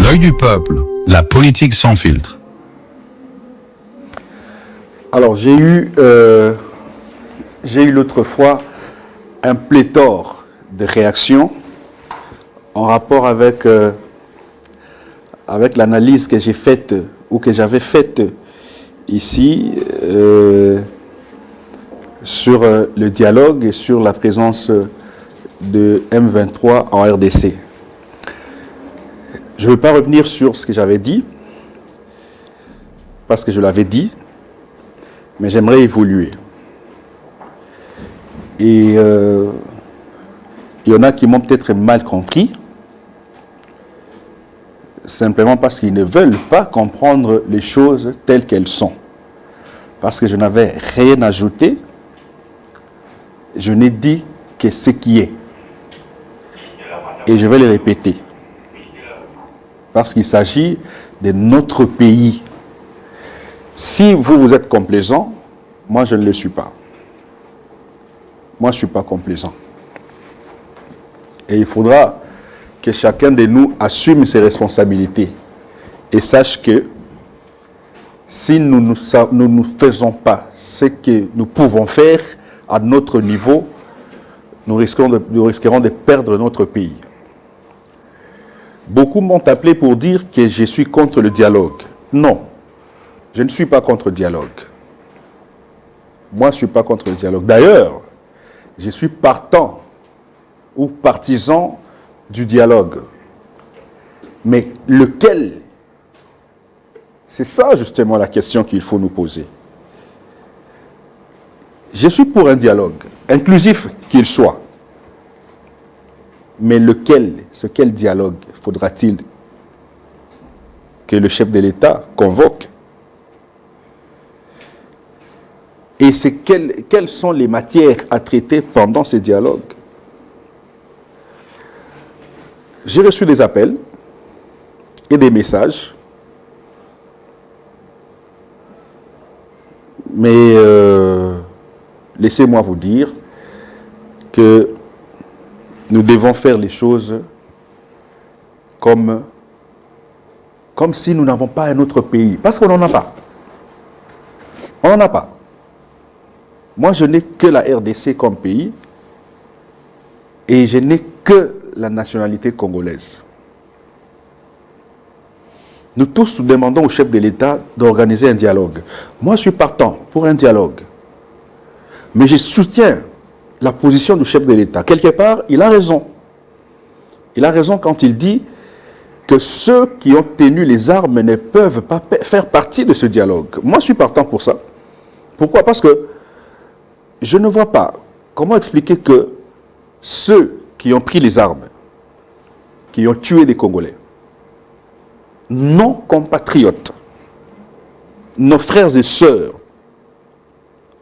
L'œil du peuple, la politique sans filtre. Alors, j'ai eu l'autre fois un pléthore de réactions en rapport avec l'analyse que j'ai faite ou que j'avais faite ici sur le dialogue et sur la présence de M23 en RDC. Je ne veux pas revenir sur ce que j'avais dit, parce que je l'avais dit, mais j'aimerais évoluer. Et il y en a qui m'ont peut-être mal compris, simplement parce qu'ils ne veulent pas comprendre les choses telles qu'elles sont. Parce que je n'avais rien ajouté, je n'ai dit que ce qui est. Et je vais le répéter. Parce qu'il s'agit de notre pays. Si vous êtes complaisant, moi je ne le suis pas. Moi je ne suis pas complaisant. Et il faudra que chacun de nous assume ses responsabilités et sache que si nous ne faisons pas ce que nous pouvons faire à notre niveau, nous risquerons de perdre notre pays. Beaucoup m'ont appelé pour dire que je suis contre le dialogue. Non, je ne suis pas contre le dialogue. Moi, je ne suis pas contre le dialogue. D'ailleurs, je suis partant ou partisan du dialogue. Mais lequel? C'est ça justement la question qu'il faut nous poser. Je suis pour un dialogue, inclusif qu'il soit. Mais lequel, quel dialogue faudra-t-il que le chef de l'État convoque? Et quelles sont les matières à traiter pendant ce dialogue? J'ai reçu des appels et des messages, mais laissez-moi vous dire que nous devons faire les choses comme si nous n'avons pas un autre pays. Parce qu'on n'en a pas. On n'en a pas. Moi, je n'ai que la RDC comme pays et je n'ai que la nationalité congolaise. Nous tous nous demandons au chef de l'État d'organiser un dialogue. Moi, je suis partant pour un dialogue. Mais je soutiens la position du chef de l'État. Quelque part, il a raison. Il a raison quand il dit que ceux qui ont tenu les armes ne peuvent pas faire partie de ce dialogue. Moi, je suis partant pour ça. Pourquoi? Parce que je ne vois pas comment expliquer que ceux qui ont pris les armes, qui ont tué des Congolais, nos compatriotes, nos frères et sœurs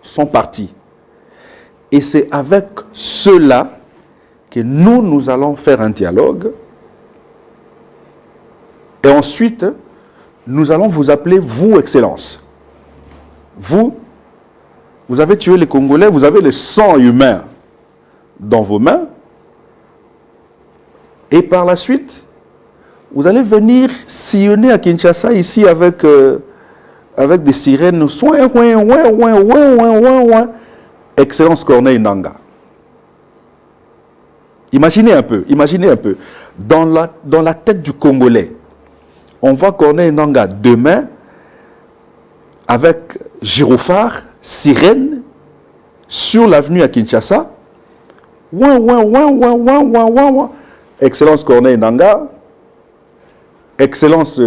sont partis. Et c'est avec ceux-là que nous allons faire un dialogue. Et ensuite, nous allons vous appeler, vous, Excellence. Vous avez tué les Congolais, vous avez le sang humain dans vos mains. Et par la suite, vous allez venir sillonner à Kinshasa ici avec des sirènes. Excellence Corneille Nangaa. Imaginez un peu. Dans la tête du Congolais, on voit Corneille Nangaa demain avec gyrophare, sirène, sur l'avenue à Kinshasa. Excellence Corneille Nangaa, Excellence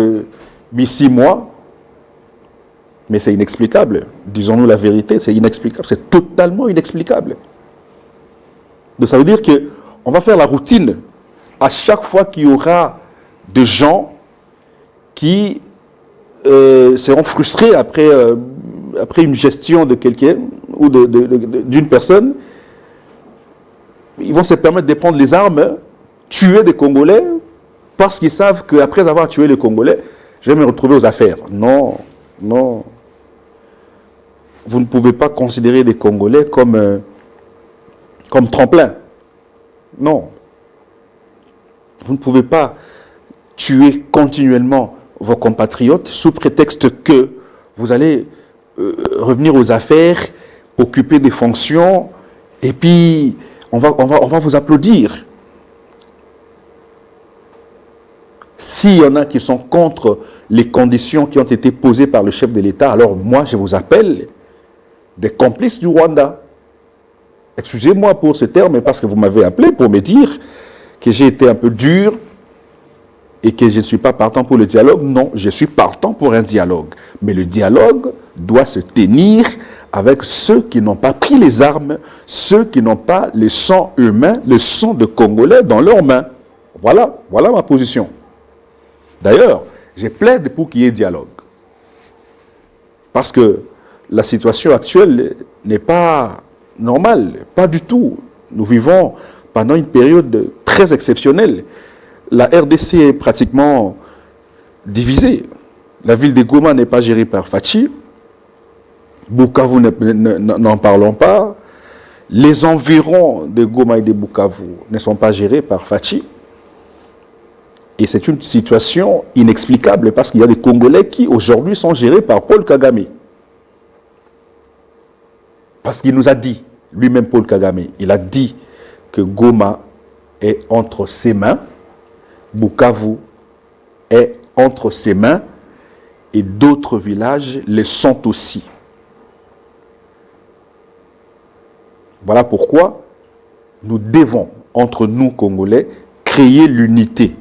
Bissi-moi. Mais c'est inexplicable. Disons-nous la vérité, c'est inexplicable. C'est totalement inexplicable. Donc ça veut dire qu'on va faire la routine à chaque fois qu'il y aura des gens qui seront frustrés après une gestion de quelqu'un ou d'une personne. Ils vont se permettre de prendre les armes, tuer des Congolais, parce qu'ils savent qu'après avoir tué les Congolais, je vais me retrouver aux affaires. Non. Vous ne pouvez pas considérer des Congolais comme tremplin. Non. Vous ne pouvez pas tuer continuellement vos compatriotes sous prétexte que vous allez revenir aux affaires, occuper des fonctions, et puis on va vous applaudir. S'il y en a qui sont contre les conditions qui ont été posées par le chef de l'État, alors moi je vous appelle des complices du Rwanda. Excusez-moi pour ce terme, parce que vous m'avez appelé pour me dire que j'ai été un peu dur et que je ne suis pas partant pour le dialogue. Non, je suis partant pour un dialogue. Mais le dialogue doit se tenir avec ceux qui n'ont pas pris les armes, ceux qui n'ont pas le sang humain, le sang de Congolais dans leurs mains. Voilà ma position. D'ailleurs, je plaide pour qu'il y ait dialogue. Parce que la situation actuelle n'est pas normale, pas du tout. Nous vivons pendant une période très exceptionnelle. La RDC est pratiquement divisée. La ville de Goma n'est pas gérée par Fachi. Bukavu, n'en parlons pas. Les environs de Goma et de Bukavu ne sont pas gérés par Fachi. Et c'est une situation inexplicable parce qu'il y a des Congolais qui aujourd'hui sont gérés par Paul Kagame. Parce qu'il nous a dit, lui-même Paul Kagame, il a dit que Goma est entre ses mains, Bukavu est entre ses mains et d'autres villages le sont aussi. Voilà pourquoi nous devons, entre nous Congolais, créer l'unité.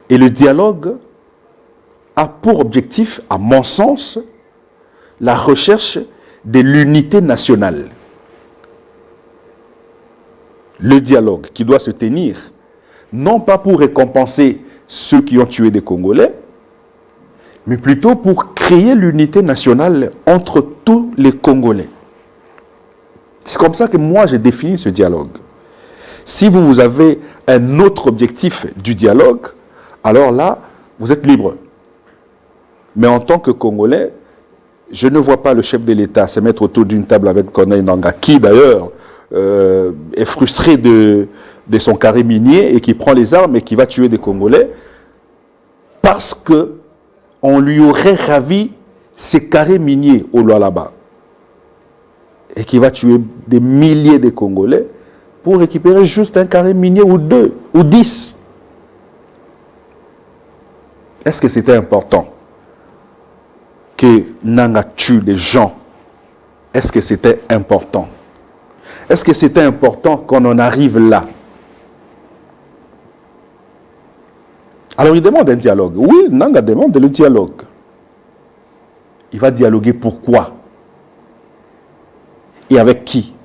Et le dialogue a pour objectif, à mon sens, la recherche de l'unité nationale. Le dialogue qui doit se tenir, non pas pour récompenser ceux qui ont tué des Congolais, mais plutôt pour créer l'unité nationale entre tous les Congolais. C'est comme ça que moi j'ai défini ce dialogue. Si vous avez un autre objectif du dialogue, alors là, vous êtes libre. Mais en tant que Congolais, je ne vois pas le chef de l'État se mettre autour d'une table avec Corneille Nangaa, qui d'ailleurs est frustré de son carré minier et qui prend les armes et qui va tuer des Congolais parce qu'on lui aurait ravi ses carrés miniers au Lualaba et qui va tuer des milliers de Congolais pour récupérer juste un carré minier ou 2 ou 10. Est-ce que c'était important que Nangaa tue des gens? Est-ce que c'était important? Est-ce que c'était important qu'on en arrive là? Alors il demande un dialogue. Oui, Nangaa demande le dialogue. Il va dialoguer pourquoi? Et avec qui?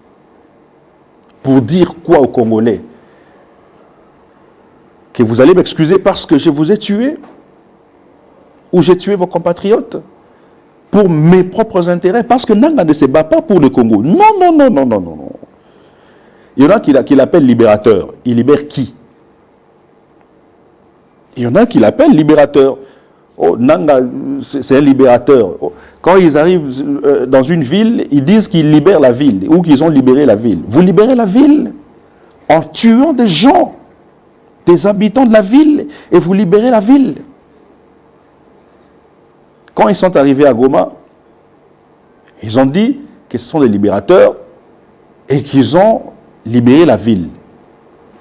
Pour dire quoi aux Congolais? Que vous allez m'excuser parce que je vous ai tué? Ou j'ai tué vos compatriotes pour mes propres intérêts, parce que Nangaa ne se bat pas pour le Congo. Non, non, non, non, non, non. Il y en a qui l'appellent libérateur. Il libère qui? Il y en a qui l'appellent libérateur. Oh, Nangaa, c'est un libérateur. Oh, quand ils arrivent dans une ville, ils disent qu'ils libèrent la ville, ou qu'ils ont libéré la ville. Vous libérez la ville en tuant des gens, des habitants de la ville, et vous libérez la ville. Quand ils sont arrivés à Goma, ils ont dit que ce sont des libérateurs et qu'ils ont libéré la ville,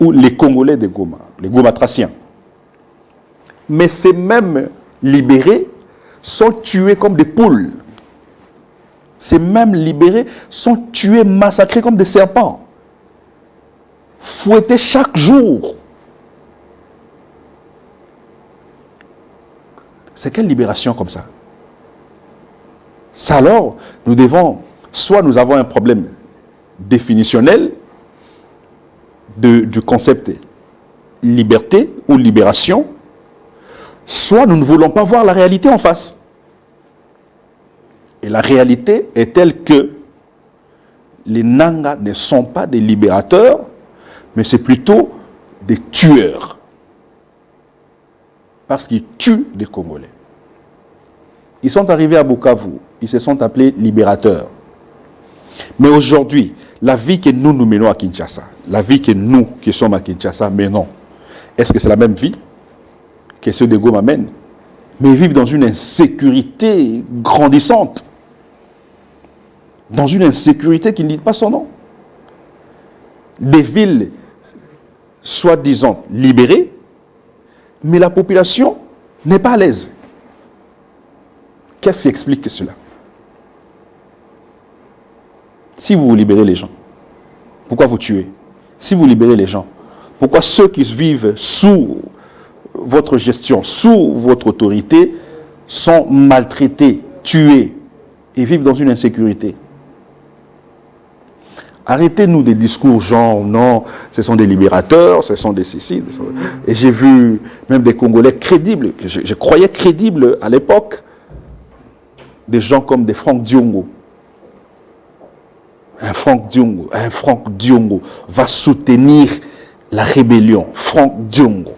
ou les Congolais de Goma, les Gomatraciens. Mais ces mêmes libérés sont tués comme des poules. Ces mêmes libérés sont tués, massacrés comme des serpents, fouettés chaque jour. C'est quelle libération comme ça? Ça alors, nous devons, soit nous avons un problème définitionnel du concept liberté ou libération, soit nous ne voulons pas voir la réalité en face. Et la réalité est telle que les Nangaa ne sont pas des libérateurs, mais c'est plutôt des tueurs. Parce qu'ils tuent des Congolais. Ils sont arrivés à Bukavu, ils se sont appelés libérateurs. Mais aujourd'hui, la vie que nous menons à Kinshasa, la vie que nous qui sommes à Kinshasa menons, est-ce que c'est la même vie? que ceux de Goma mènent, mais ils vivent dans une insécurité grandissante. Dans une insécurité qui ne dit pas son nom. Des villes, soi-disant libérées, mais la population n'est pas à l'aise. Qu'est-ce qui explique cela? Si vous libérez les gens, pourquoi vous tuez? Si vous libérez les gens, pourquoi ceux qui vivent sous votre gestion, sous votre autorité, sont maltraités, tués et vivent dans une insécurité? Arrêtez-nous des discours genre, non, ce sont des libérateurs, ce sont des ceci. Et j'ai vu même des Congolais crédibles, que je croyais crédibles à l'époque, des gens comme des Franck Diongo. Un Franck Diongo va soutenir la rébellion. Franck Diongo.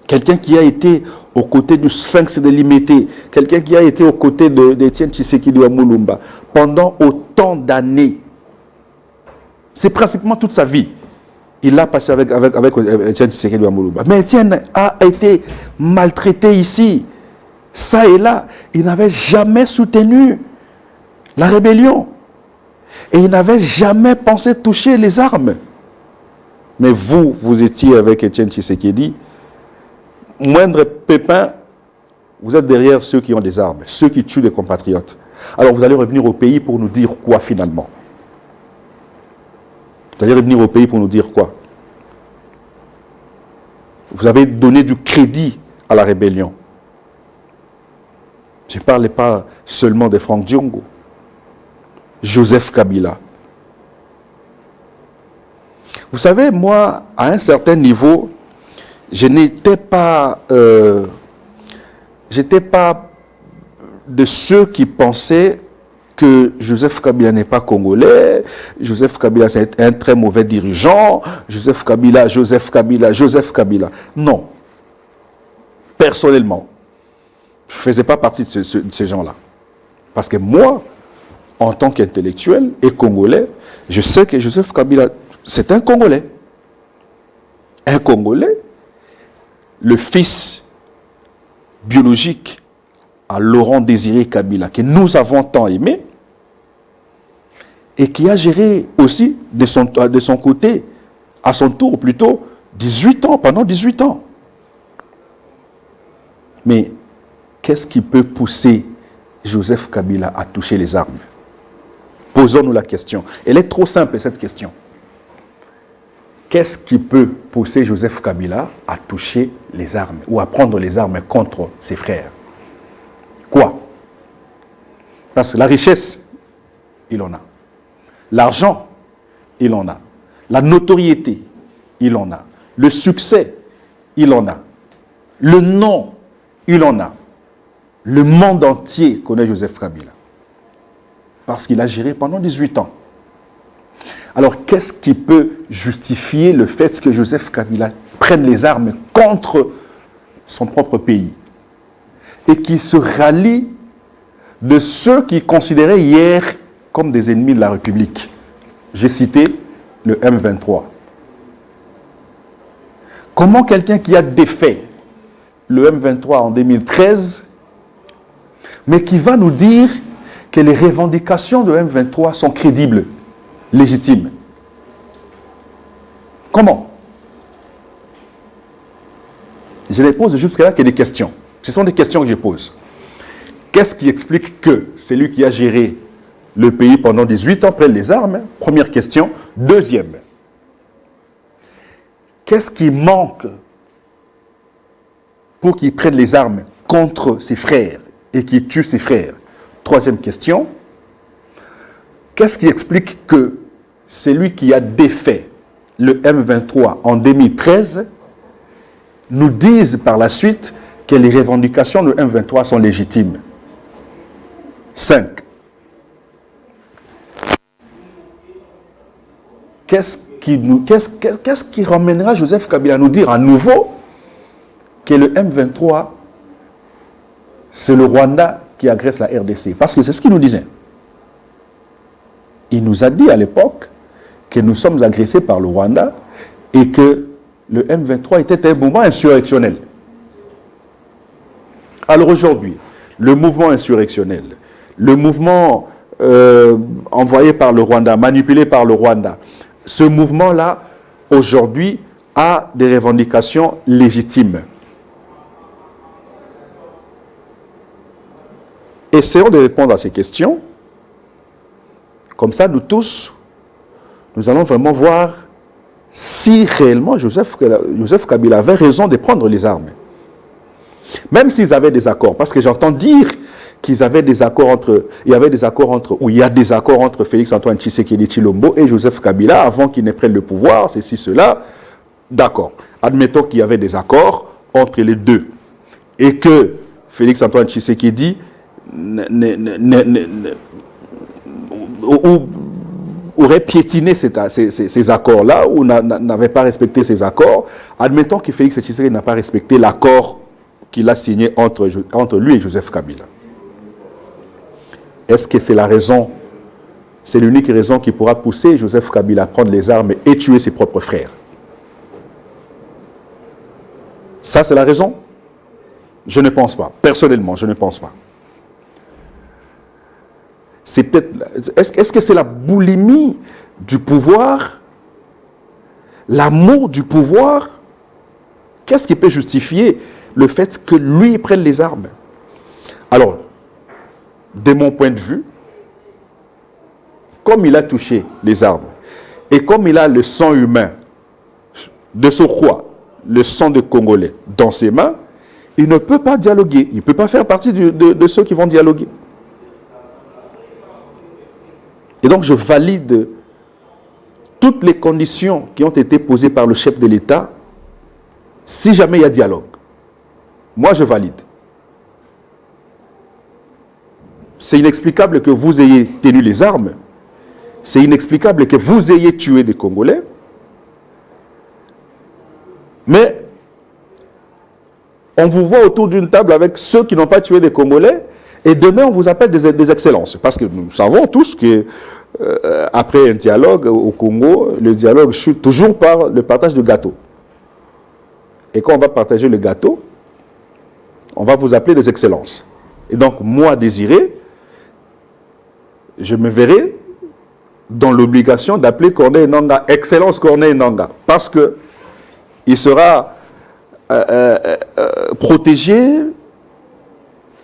Quelqu'un qui a été aux côtés du Sphinx de Limete, quelqu'un qui a été aux côtés d'Étienne Tshisekedi Moulumba pendant autant d'années. C'est pratiquement toute sa vie. Il l'a passé avec Étienne Tshisekedi Moulumba. Mais Étienne a été maltraité ici, ça et là. Il n'avait jamais soutenu la rébellion. Et il n'avait jamais pensé toucher les armes. Mais vous étiez avec Étienne Tshisekedi. Moindre pépin, vous êtes derrière ceux qui ont des armes, ceux qui tuent des compatriotes. Alors vous allez revenir au pays pour nous dire quoi finalement? Vous allez revenir au pays pour nous dire quoi? Vous avez donné du crédit à la rébellion. Je ne parlais pas seulement de Franck Diongo. Joseph Kabila. Vous savez, moi, à un certain niveau, je n'étais pas de ceux qui pensaient que Joseph Kabila n'est pas congolais, Joseph Kabila c'est un très mauvais dirigeant, Joseph Kabila. Non. Personnellement, je ne faisais pas partie de ces gens-là. Parce que moi, en tant qu'intellectuel et congolais, je sais que Joseph Kabila, c'est un Congolais. Un Congolais, le fils biologique à Laurent Désiré Kabila, que nous avons tant aimé, et qui a géré aussi de son côté, à son tour plutôt, 18 ans, pendant 18 ans. Mais qu'est-ce qui peut pousser Joseph Kabila à toucher les armes? Posons-nous la question. Elle est trop simple, cette question. Qu'est-ce qui peut pousser Joseph Kabila à toucher les armes ou à prendre les armes contre ses frères? Quoi? Parce que la richesse, il en a. L'argent, il en a. La notoriété, il en a. Le succès, il en a. Le nom, il en a. Le monde entier connaît Joseph Kabila. Parce qu'il a géré pendant 18 ans. Alors, qu'est-ce qui peut justifier le fait que Joseph Kabila prenne les armes contre son propre pays et qu'il se rallie de ceux qu'il considérait hier comme des ennemis de la République? J'ai cité le M23. Comment quelqu'un qui a défait le M23 en 2013, mais qui va nous dire que les revendications de M23 sont crédibles, légitimes? Comment? Je les pose jusqu'à là que des questions. Ce sont des questions que je pose. Qu'est-ce qui explique que celui qui a géré le pays pendant 18 ans prenne les armes? Première question. Deuxième, qu'est-ce qui manque pour qu'il prenne les armes contre ses frères et qu'il tue ses frères? Troisième question, qu'est-ce qui explique que celui qui a défait le M23 en 2013 nous dise par la suite que les revendications de M23 sont légitimes? 5. Qu'est-ce qui ramènera Joseph Kabila à nous dire à nouveau que le M23, c'est le Rwanda qui agresse la RDC? Parce que c'est ce qu'il nous disait. Il nous a dit à l'époque que nous sommes agressés par le Rwanda et que le M23 était un mouvement insurrectionnel. Alors aujourd'hui, le mouvement insurrectionnel, le mouvement envoyé par le Rwanda, manipulé par le Rwanda, ce mouvement-là, aujourd'hui, a des revendications légitimes. Essayons de répondre à ces questions. Comme ça, nous tous, nous allons vraiment voir si réellement Joseph Kabila avait raison de prendre les armes. Même s'ils avaient des accords, parce que j'entends dire qu'ils avaient des accords entre, il y a des accords entre Félix-Antoine Tshisekedi Tshilombo et Joseph Kabila avant qu'ils ne prennent le pouvoir, ceci, cela. D'accord. Admettons qu'il y avait des accords entre les deux et que Félix-Antoine Tshisekedi aurait piétiné ces accords-là ou n'avait pas respecté ces accords. Admettons que Félix Tshisekedi n'a pas respecté l'accord qu'il a signé entre lui et Joseph Kabila. Est-ce que c'est la raison, c'est l'unique raison qui pourra pousser Joseph Kabila à prendre les armes et tuer ses propres frères? Ça, c'est la raison? Je ne pense pas. Personnellement, je ne pense pas. C'est peut-être... Est-ce que c'est la boulimie du pouvoir? L'amour du pouvoir? Qu'est-ce qui peut justifier le fait que lui prenne les armes? Alors, de mon point de vue, comme il a touché les armes, et comme il a le sang humain, de surcroît, le sang de Congolais dans ses mains, il ne peut pas dialoguer. Il ne peut pas faire partie de ceux qui vont dialoguer. Et donc je valide toutes les conditions qui ont été posées par le chef de l'État si jamais il y a dialogue. Moi je valide. C'est inexplicable que vous ayez tenu les armes. C'est inexplicable que vous ayez tué des Congolais. Mais on vous voit autour d'une table avec ceux qui n'ont pas tué des Congolais et demain on vous appelle des excellences. Parce que nous savons tous que après un dialogue au Congo, le dialogue chute toujours par le partage de gâteaux. Et quand on va partager le gâteau, on va vous appeler des excellences. Et donc moi, Désiré, je me verrai dans l'obligation d'appeler Corneille Nangaa Excellence Corneille Nangaa, parce que il sera protégé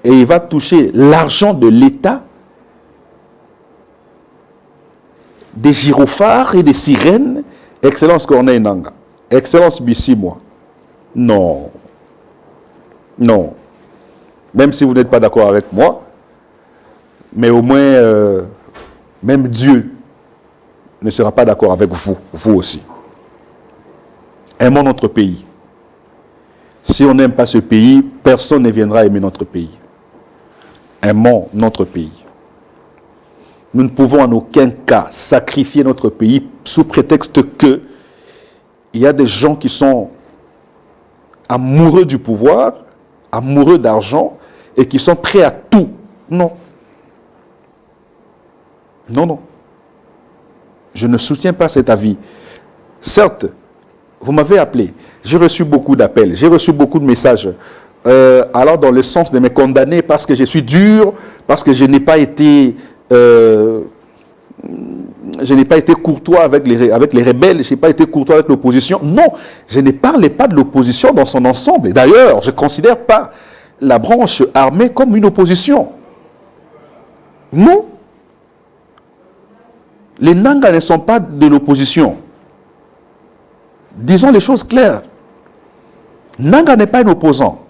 et il va toucher l'argent de l'État, des gyrophares et des sirènes. Excellence Corneille Nangaa, Excellence Bissi, moi. Non. Non. Même si vous n'êtes pas d'accord avec moi, mais au moins, même Dieu ne sera pas d'accord avec vous, vous aussi. Aimons notre pays. Si on n'aime pas ce pays, personne ne viendra aimer notre pays. Aimons notre pays. Nous ne pouvons en aucun cas sacrifier notre pays sous prétexte que il y a des gens qui sont amoureux du pouvoir, amoureux d'argent et qui sont prêts à tout. Non. Non, non. Je ne soutiens pas cet avis. Certes, vous m'avez appelé. J'ai reçu beaucoup d'appels. J'ai reçu beaucoup de messages allant dans le sens de me condamner parce que je suis dur, parce que je n'ai pas été courtois avec les rebelles, je n'ai pas été courtois avec l'opposition. Non, je ne parlais pas de l'opposition dans son ensemble. D'ailleurs, je ne considère pas la branche armée comme une opposition. Non. Les Nangas ne sont pas de l'opposition. Disons les choses claires. Nangaa n'est pas un opposant.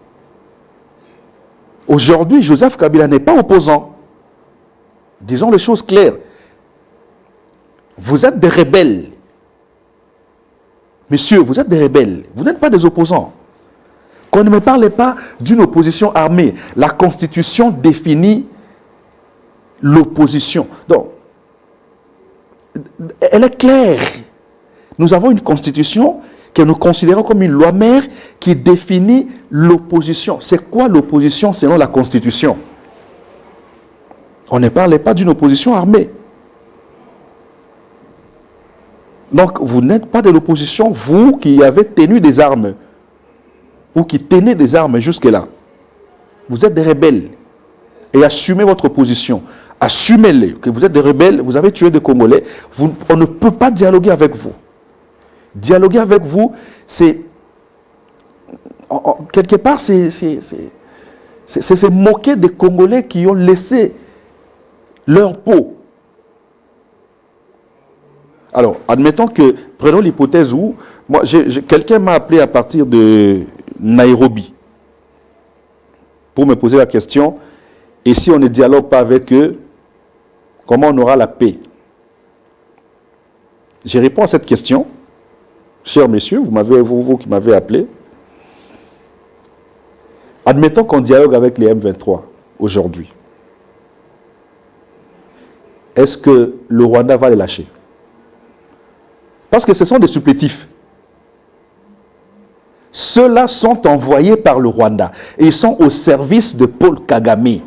Aujourd'hui, Joseph Kabila n'est pas opposant. Disons les choses claires. Vous êtes des rebelles. Messieurs, vous êtes des rebelles. Vous n'êtes pas des opposants. Qu'on ne me parle pas d'une opposition armée. La Constitution définit l'opposition. Donc, elle est claire. Nous avons une Constitution que nous considérons comme une loi mère qui définit l'opposition. C'est quoi l'opposition selon la Constitution? On ne parlait pas d'une opposition armée. Donc, vous n'êtes pas de l'opposition, vous qui avez tenu des armes, ou qui tenez des armes jusque-là. Vous êtes des rebelles. Et assumez votre position. Assumez-les, que vous êtes des rebelles, vous avez tué des Congolais. On ne peut pas dialoguer avec vous. Dialoguer avec vous, c'est... quelque part, c'est se moquer des Congolais qui ont laissé leur peau. Alors, admettons que, prenons l'hypothèse où, quelqu'un m'a appelé à partir de Nairobi pour me poser la question, et si on ne dialogue pas avec eux, comment on aura la paix? Je réponds à cette question, chers messieurs, vous qui m'avez appelé. Admettons qu'on dialogue avec les M23 aujourd'hui. Est-ce que le Rwanda va les lâcher? Parce que ce sont des supplétifs. Ceux-là sont envoyés par le Rwanda et ils sont au service de Paul Kagame.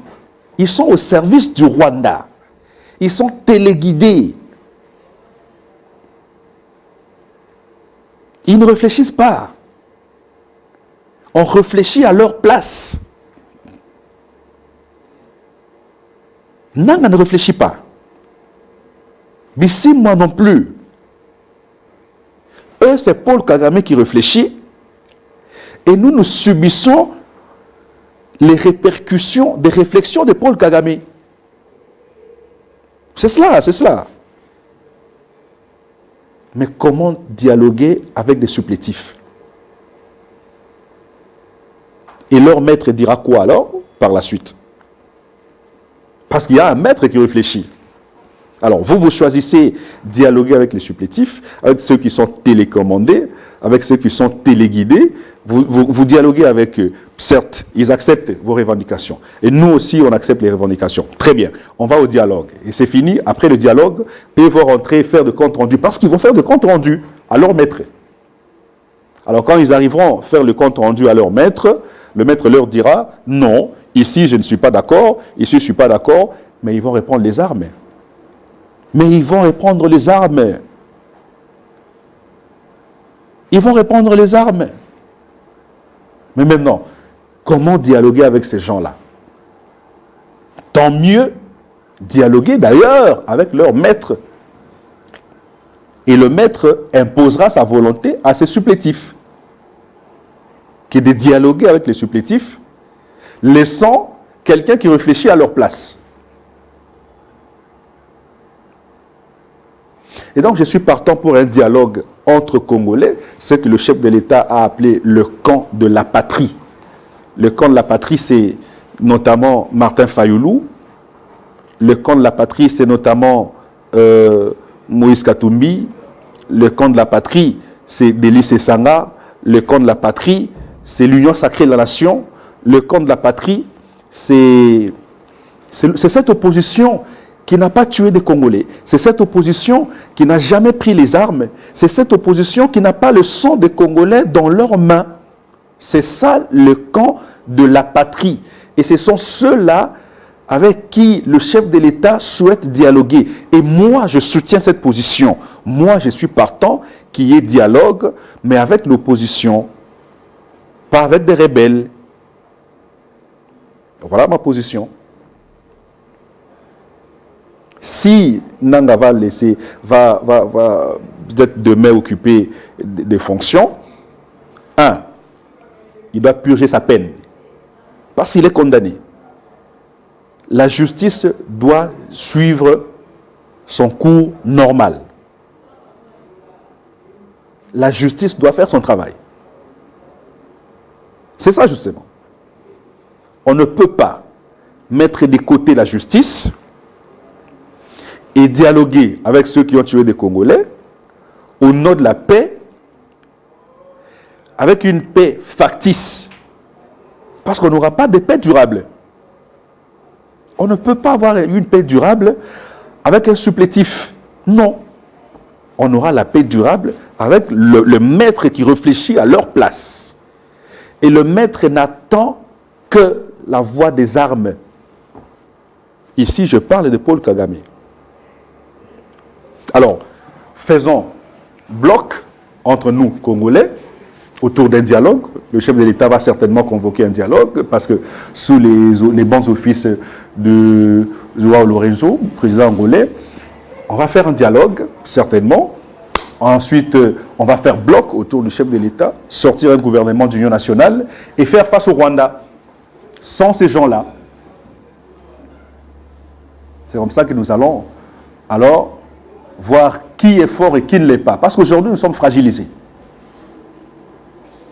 Ils sont au service du Rwanda. Ils sont téléguidés. Ils ne réfléchissent pas. On réfléchit à leur place. Nanga ne réfléchit pas. Bissi, moi non plus. Eux, c'est Paul Kagame qui réfléchit. Et nous subissons les répercussions des réflexions de Paul Kagame. C'est cela, c'est cela. Mais comment dialoguer avec des supplétifs? Et leur maître dira quoi alors, par la suite? Parce qu'il y a un maître qui réfléchit. Alors, vous choisissez dialoguer avec les supplétifs, avec ceux qui sont télécommandés, avec ceux qui sont téléguidés. Vous dialoguez avec eux. Certes, ils acceptent vos revendications. Et nous aussi, on accepte les revendications. Très bien. On va au dialogue. Et c'est fini. Après le dialogue, ils vont rentrer et faire de compte rendu. Parce qu'ils vont faire de compte rendu à leur maître. Alors, quand ils arriveront à faire le compte rendu à leur maître, le maître leur dira, non, ici, je ne suis pas d'accord, ici, je ne suis pas d'accord, mais ils vont reprendre les armes. Mais ils vont reprendre les armes. Ils vont reprendre les armes. Mais maintenant, comment dialoguer avec ces gens-là? Tant mieux dialoguer d'ailleurs avec leur maître. Et le maître imposera sa volonté à ses supplétifs. Qui est de dialoguer avec les supplétifs, laissant quelqu'un qui réfléchit à leur place. Et donc, je suis partant pour un dialogue entre Congolais, ce que le chef de l'État a appelé le camp de la patrie. Le camp de la patrie, c'est notamment Martin Fayoulou. Le camp de la patrie, c'est notamment Moïse Katumbi. Le camp de la patrie, c'est Délice Essanga. Le camp de la patrie, c'est l'Union sacrée de la nation. Le camp de la patrie, c'est cette opposition qui n'a pas tué des Congolais. C'est cette opposition qui n'a jamais pris les armes. C'est cette opposition qui n'a pas le sang des Congolais dans leurs mains. C'est ça le camp de la patrie. Et ce sont ceux-là avec qui le chef de l'État souhaite dialoguer. Et moi, je soutiens cette position. Moi, je suis partant qu'il y ait dialogue, mais avec l'opposition, pas avec des rebelles. Voilà ma position. Si Nanga va peut-être demain occuper des fonctions, il doit purger sa peine. Parce qu'il est condamné. La justice doit suivre son cours normal. La justice doit faire son travail. C'est ça justement. On ne peut pas mettre de côté la justice et dialoguer avec ceux qui ont tué des Congolais au nom de la paix, avec une paix factice, parce qu'on n'aura pas de paix durable. On ne peut pas avoir une paix durable avec un supplétif. Non. On aura la paix durable avec le maître qui réfléchit à leur place. Et le maître n'attend que la voix des armes. Ici, je parle de Paul Kagame. Alors, faisons bloc entre nous, Congolais, autour d'un dialogue. Le chef de l'État va certainement convoquer un dialogue parce que sous les bons offices de Joao Lourenço, président angolais, on va faire un dialogue, certainement. Ensuite, on va faire bloc autour du chef de l'État, sortir un gouvernement d'union nationale et faire face au Rwanda. Sans ces gens-là, c'est comme ça que nous allons alors voir qui est fort et qui ne l'est pas. Parce qu'aujourd'hui, nous sommes fragilisés.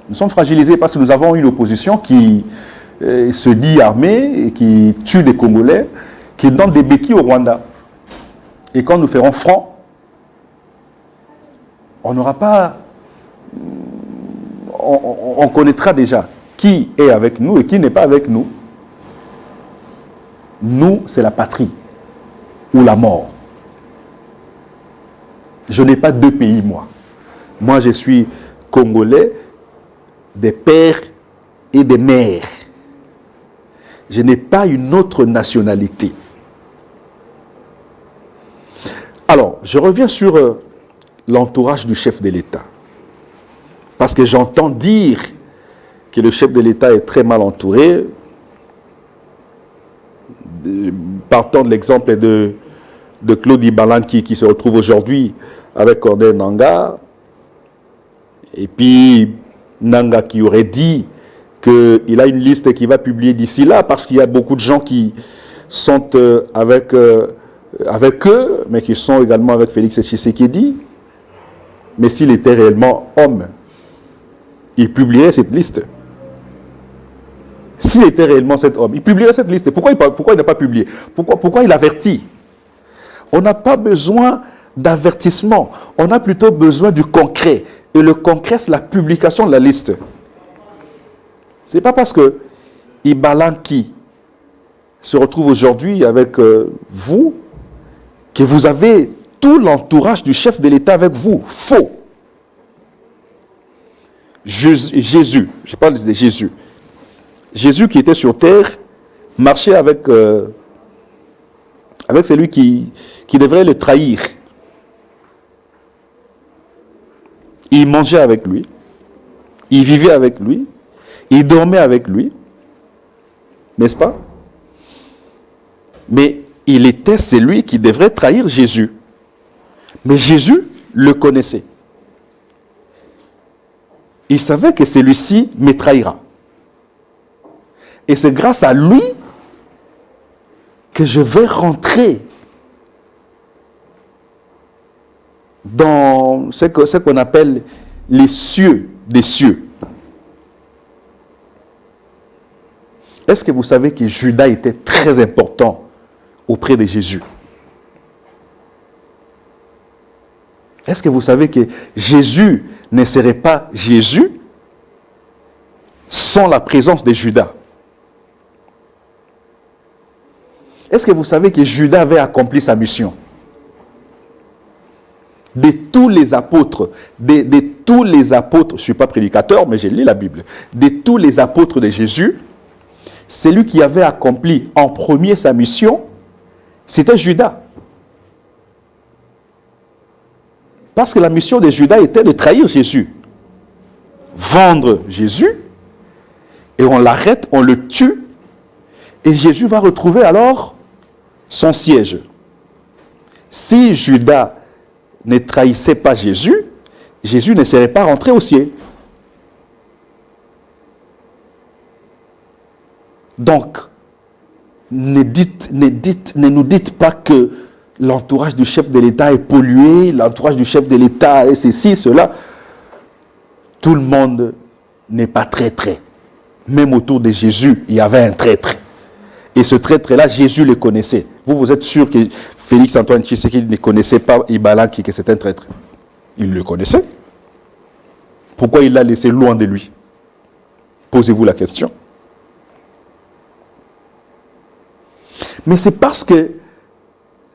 Nous sommes fragilisés parce que nous avons une opposition qui se dit armée et qui tue des Congolais, qui donne des béquilles au Rwanda. Et quand nous ferons front, on n'aura pas... On connaîtra déjà qui est avec nous et qui n'est pas avec nous. Nous, c'est la patrie ou la mort. Je n'ai pas deux pays, moi. Moi, je suis Congolais, des pères et des mères. Je n'ai pas une autre nationalité. Alors, je reviens sur l'entourage du chef de l'État. Parce que j'entends dire que le chef de l'État est très mal entouré. Partant de l'exemple de Claude Ibalanki qui se retrouve aujourd'hui avec Corneille Nangaa. Et puis, Nangaa qui aurait dit qu'il a une liste qu'il va publier d'ici là parce qu'il y a beaucoup de gens qui sont avec eux, mais qui sont également avec Félix Tshisekedi. Mais s'il était réellement homme, il publierait cette liste. S'il était réellement cet homme, il publierait cette liste. Pourquoi il n'a pas publié? Pourquoi il avertit? On n'a pas besoin d'avertissement. On a plutôt besoin du concret. Et le concret, c'est la publication de la liste. Ce n'est pas parce que Ibalanki se retrouve aujourd'hui avec vous que vous avez tout l'entourage du chef de l'État avec vous. Faux. Jésus, je parle de Jésus. Jésus qui était sur terre marchait avec celui qui devrait le trahir. Il mangeait avec lui, il vivait avec lui, il dormait avec lui, n'est-ce pas? Mais il était celui qui devrait trahir Jésus. Mais Jésus le connaissait. Il savait que celui-ci me trahira. Et c'est grâce à lui que je vais rentrer dans ce qu'on appelle les cieux des cieux. Est-ce que vous savez que Judas était très important auprès de Jésus? Est-ce que vous savez que Jésus ne serait pas Jésus sans la présence de Judas? Est-ce que vous savez que Judas avait accompli sa mission? De tous les apôtres, je ne suis pas prédicateur, mais j'ai lu la Bible, de tous les apôtres de Jésus, celui qui avait accompli en premier sa mission, c'était Judas. Parce que la mission de Judas était de trahir Jésus. Vendre Jésus, et on l'arrête, on le tue, et Jésus va retrouver alors son siège. Si Judas ne trahissait pas Jésus, Jésus ne serait pas rentré au ciel. Donc, ne nous dites pas que l'entourage du chef de l'État est pollué, l'entourage du chef de l'État est ceci, cela. Tout le monde n'est pas traître. Même autour de Jésus, il y avait un traître. Et ce traître-là, Jésus le connaissait. Vous êtes sûr que Félix Antoine Tshisekedi ne connaissait pas Ibalanki, que c'est un traître? Il le connaissait. Pourquoi il l'a laissé loin de lui? Posez-vous la question. Mais c'est parce que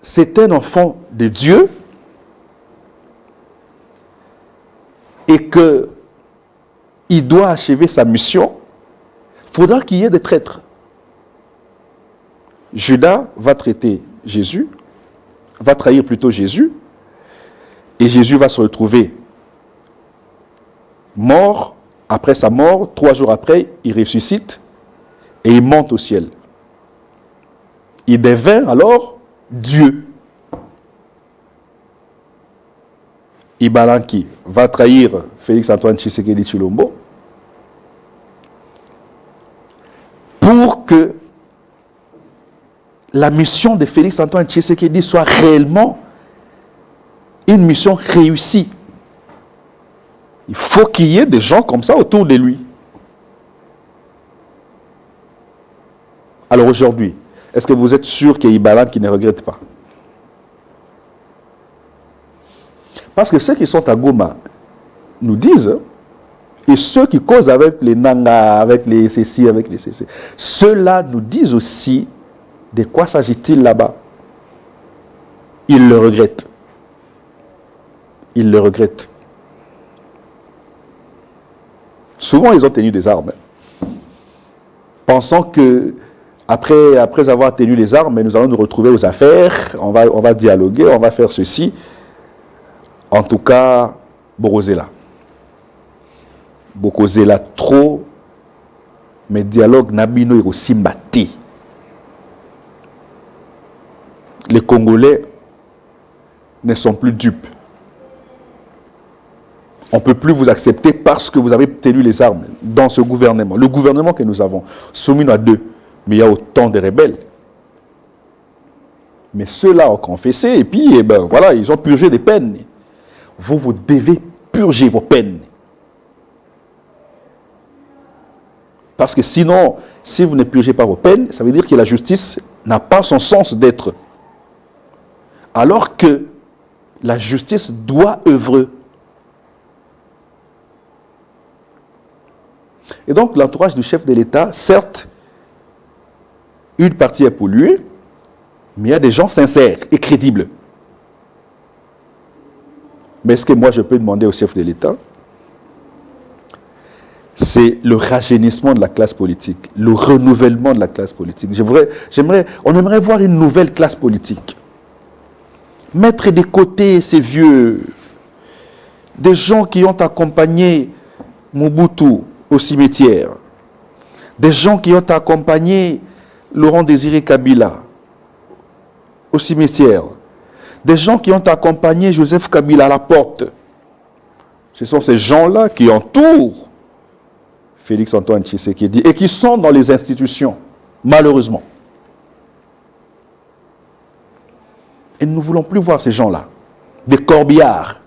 c'est un enfant de Dieu et qu'il doit achever sa mission. Il faudra qu'il y ait des traîtres. Judas va traiter Jésus, va trahir plutôt Jésus, et Jésus va se retrouver mort, après sa mort, 3 jours après, il ressuscite et il monte au ciel. Il devint alors Dieu. Ibalanki va trahir Félix-Antoine Tshisekedi Tshilombo pour que la mission de Félix-Antoine Tshisekedi soit réellement une mission réussie. Il faut qu'il y ait des gens comme ça autour de lui. Alors aujourd'hui, est-ce que vous êtes sûr qu'il y a Ibalan qui ne regrette pas? Parce que ceux qui sont à Goma nous disent, et ceux qui causent avec les Nanga, avec les CC, avec les CC, ceux-là nous disent aussi de quoi s'agit-il là-bas. Ils le regrettent. Ils le regrettent. Souvent, ils ont tenu des armes, pensant que après avoir tenu les armes, nous allons nous retrouver aux affaires, on va dialoguer, on va faire ceci. En tout cas, Bokozela. Bokozela trop, mais dialogue Nabino et aussi mbati. Les Congolais ne sont plus dupes. On ne peut plus vous accepter parce que vous avez tenu les armes dans ce gouvernement. Le gouvernement que nous avons, soumis à 2, mais il y a autant de rebelles. Mais ceux-là ont confessé et puis, eh ben, voilà, ils ont purgé des peines. Vous devez purger vos peines. Parce que sinon, si vous ne purgez pas vos peines, ça veut dire que la justice n'a pas son sens d'être. Alors que la justice doit œuvrer. Et donc, l'entourage du chef de l'État, certes, une partie est polluée, mais il y a des gens sincères et crédibles. Mais ce que moi je peux demander au chef de l'État, c'est le rajeunissement de la classe politique, le renouvellement de la classe politique. On aimerait voir une nouvelle classe politique. Mettre de côté ces vieux, des gens qui ont accompagné Mobutu au cimetière, des gens qui ont accompagné Laurent Désiré Kabila au cimetière, des gens qui ont accompagné Joseph Kabila à la porte. Ce sont ces gens-là qui entourent Félix-Antoine Tshisekedi et qui sont dans les institutions, malheureusement. Et nous ne voulons plus voir ces gens-là, des corbillards.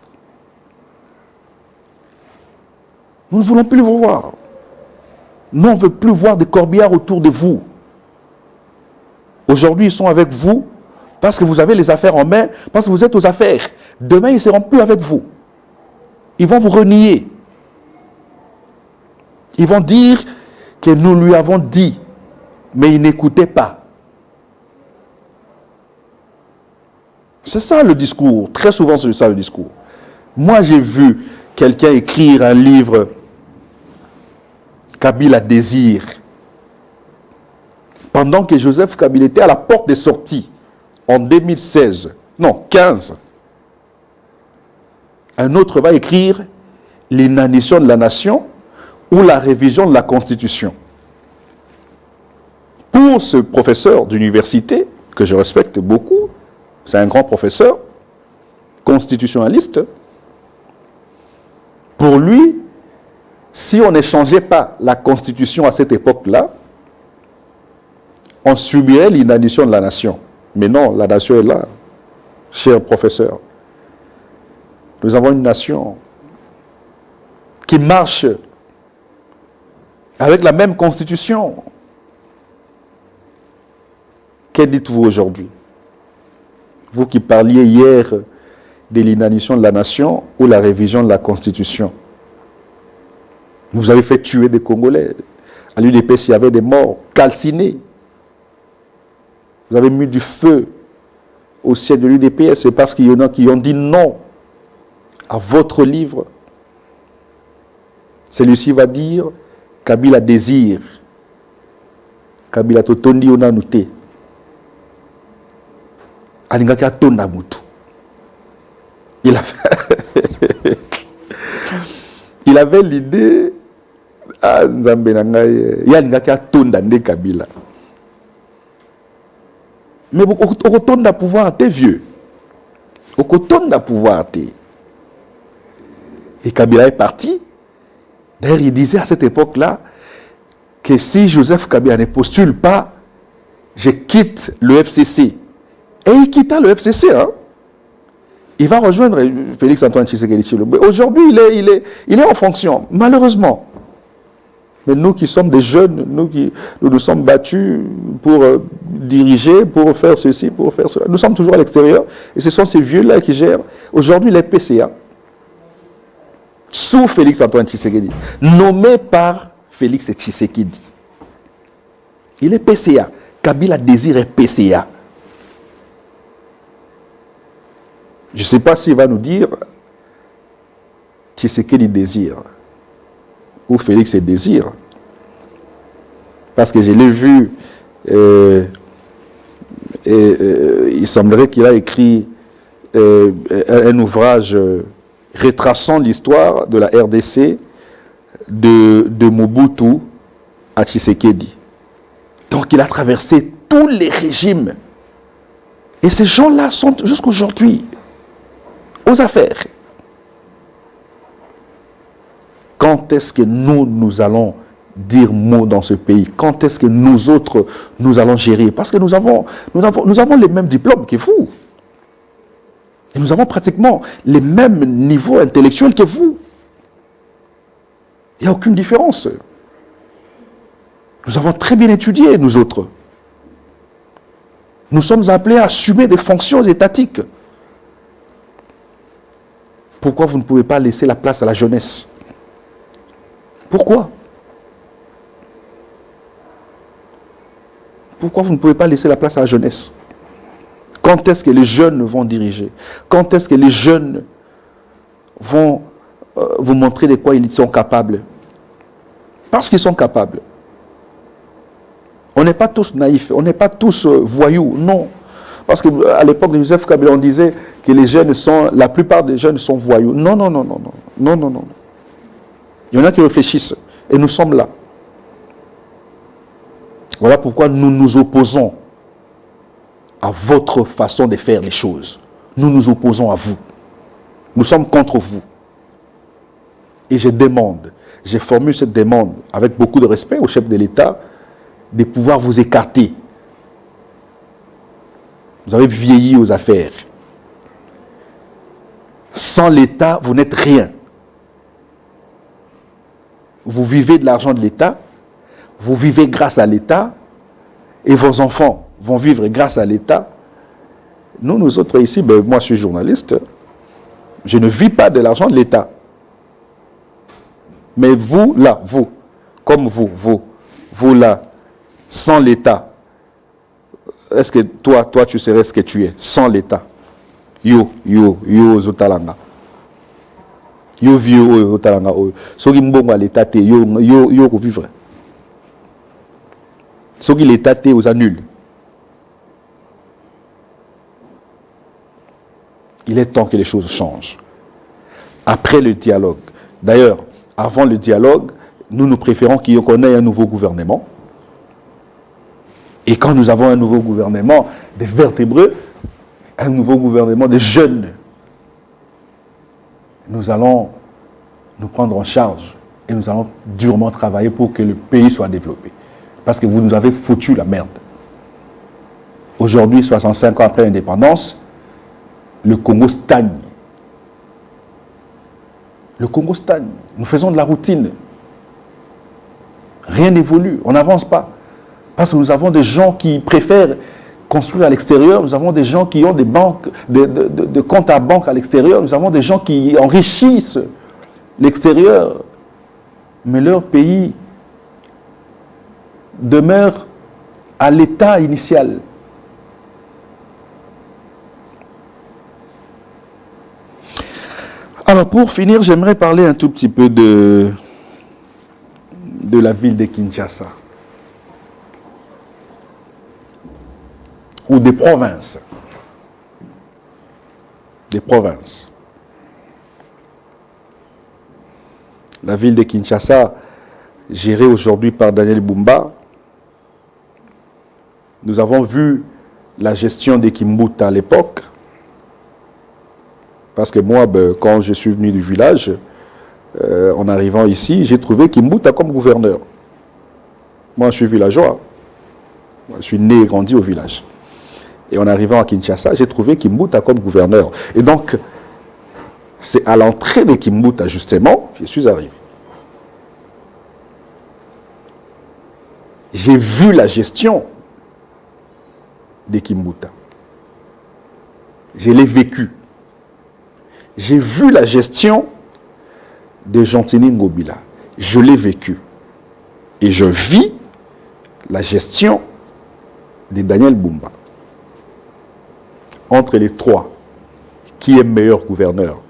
Nous ne voulons plus vous voir. Nous, on ne veut plus voir des corbillards autour de vous. Aujourd'hui, ils sont avec vous parce que vous avez les affaires en main, parce que vous êtes aux affaires. Demain, ils ne seront plus avec vous. Ils vont vous renier. Ils vont dire que nous lui avons dit, mais il n'écoutait pas. C'est ça le discours. Très souvent, c'est ça le discours. Moi, j'ai vu quelqu'un écrire un livre, Kabila désire, pendant que Joseph Kabila était à la porte des sorties, en 2016, non, 15. Un autre va écrire l'inanition de la nation ou la révision de la Constitution. Pour ce professeur d'université, que je respecte beaucoup, c'est un grand professeur, constitutionnaliste, pour lui, si on ne changeait pas la Constitution à cette époque-là, on subirait l'inanition de la nation. Mais non, la nation est là, cher professeur. Nous avons une nation qui marche avec la même Constitution. Que dites-vous aujourd'hui? Vous qui parliez hier de l'inanition de la nation ou la révision de la Constitution. Vous avez fait tuer des Congolais. À l'UDPS, il y avait des morts calcinés. Vous avez mis du feu au siège de l'UDPS. C'est parce qu'il y en a qui ont dit non à votre livre. Celui-ci va dire Kabila désire. Kabila totondi onanute. Alingaka tonda mutu. Il a fait. il avait l'idée, ah, Nzambe na ngai, il y a un gars qui a tourné Kabila. Mais au retourne à pouvoir, t'es vieux. Au retourne à pouvoir, t'es. Et Kabila est parti. D'ailleurs, il disait à cette époque-là que si Joseph Kabila ne postule pas, je quitte le FCC. Et il quitta le FCC. Hein. Il va rejoindre Félix Antoine Tshisekedi Tshilombo. Aujourd'hui, il est en fonction, malheureusement. Mais nous qui sommes des jeunes, nous nous sommes battus pour diriger, pour faire ceci, pour faire cela. Nous sommes toujours à l'extérieur. Et ce sont ces vieux-là qui gèrent aujourd'hui les PCA. Sous Félix Antoine Tshisekedi. Nommé par Félix Tshisekedi. Il est PCA. Kabila désire est PCA. Je ne sais pas s'il va nous dire Tshisekedi désire. Ou Félix désire. Parce que je l'ai vu, il semblerait qu'il a écrit un ouvrage retraçant l'histoire de la RDC de Mobutu à Tshisekedi. Donc il a traversé tous les régimes. Et ces gens-là sont jusqu'aujourd'hui aux affaires. Quand est-ce que nous allons dire mot dans ce pays? Quand est-ce que nous autres, nous allons gérer? Parce que nous avons les mêmes diplômes que vous. Et nous avons pratiquement les mêmes niveaux intellectuels que vous. Il n'y a aucune différence. Nous avons très bien étudié, nous autres. Nous sommes appelés à assumer des fonctions étatiques. Pourquoi vous ne pouvez pas laisser la place à la jeunesse? Pourquoi? Pourquoi vous ne pouvez pas laisser la place à la jeunesse? Quand est-ce que les jeunes vont diriger? Quand est-ce que les jeunes vont vous montrer de quoi ils sont capables? Parce qu'ils sont capables. On n'est pas tous naïfs, on n'est pas tous voyous, non. Parce qu'à l'époque de Joseph Kabila, on disait que la plupart des jeunes sont voyous. Non, non, non, non, non, non, non, non. Il y en a qui réfléchissent, et nous sommes là. Voilà pourquoi nous nous opposons à votre façon de faire les choses. Nous nous opposons à vous. Nous sommes contre vous. Et je formule cette demande avec beaucoup de respect au chef de l'État, de pouvoir vous écarter. Vous avez vieilli aux affaires. Sans l'État, vous n'êtes rien. Vous vivez de l'argent de l'État, vous vivez grâce à l'État, et vos enfants vont vivre grâce à l'État. Nous autres ici, moi je suis journaliste, je ne vis pas de l'argent de l'État. Mais vous, là, vous, comme vous là, sans l'État, est-ce que toi, tu serais ce que tu es, sans l'État? Yo, Zotalanga. Yo, vieux, Zotalanga. Ce qui m'bonga l'État, yo, vivre. Ce qui l'État, aux annule. Il est temps que les choses changent. Après le dialogue. D'ailleurs, avant le dialogue, nous préférons qu'on ait un nouveau gouvernement. Et quand nous avons un nouveau gouvernement des vertébrés, un nouveau gouvernement des jeunes, nous allons nous prendre en charge et nous allons durement travailler pour que le pays soit développé. Parce que vous nous avez foutu la merde. Aujourd'hui, 65 ans après l'indépendance, le Congo stagne. Le Congo stagne. Nous faisons de la routine. Rien n'évolue. On n'avance pas. Parce que nous avons des gens qui préfèrent construire à l'extérieur. Nous avons des gens qui ont des banques, de comptes à banque à l'extérieur. Nous avons des gens qui enrichissent l'extérieur. Mais leur pays demeure à l'état initial. Alors pour finir, j'aimerais parler un tout petit peu de la ville de Kinshasa. Ou des provinces. Des provinces. la ville de Kinshasa, gérée aujourd'hui par Daniel Bumba. Nous avons vu la gestion des Kimbuta à l'époque. Parce que moi, quand je suis venu du village, en arrivant ici, j'ai trouvé Kimbuta comme gouverneur. Moi, je suis villageois. Moi, je suis né et grandi au village. Et en arrivant à Kinshasa, j'ai trouvé Kimbuta comme gouverneur. Et donc, c'est à l'entrée de Kimbuta, justement, je suis arrivé. J'ai vu la gestion des Kimbuta. Je l'ai vécu. J'ai vu la gestion de Gentini Ngobila. Je l'ai vécu. Et je vis la gestion de Daniel Bumba. Entre les trois, qui est meilleur gouverneur?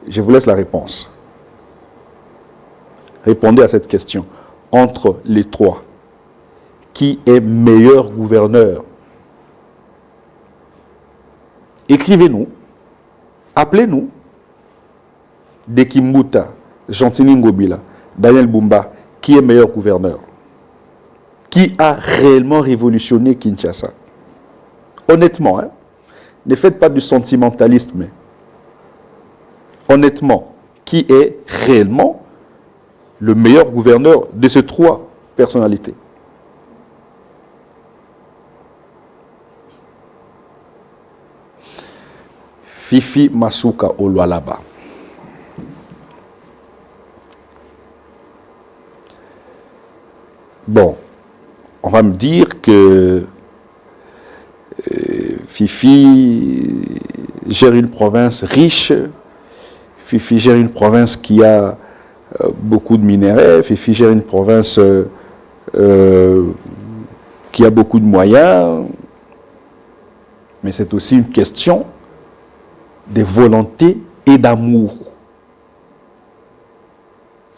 Je vous laisse la réponse. Répondez à cette question. Entre les trois, qui est meilleur gouverneur? Écrivez-nous, appelez-nous, de Kimbuta, Gentini Ngobila, Daniel Bumba, qui est meilleur gouverneur? Qui a réellement révolutionné Kinshasa? Honnêtement, hein? Ne faites pas du sentimentalisme. Honnêtement, qui est réellement le meilleur gouverneur de ces trois personnalités? Fifi Masuka Olualaba. Bon, on va me dire que Fifi gère une province riche, Fifi gère une province qui a beaucoup de minerais, Fifi gère une province qui a beaucoup de moyens, mais c'est aussi une question de volonté et d'amour.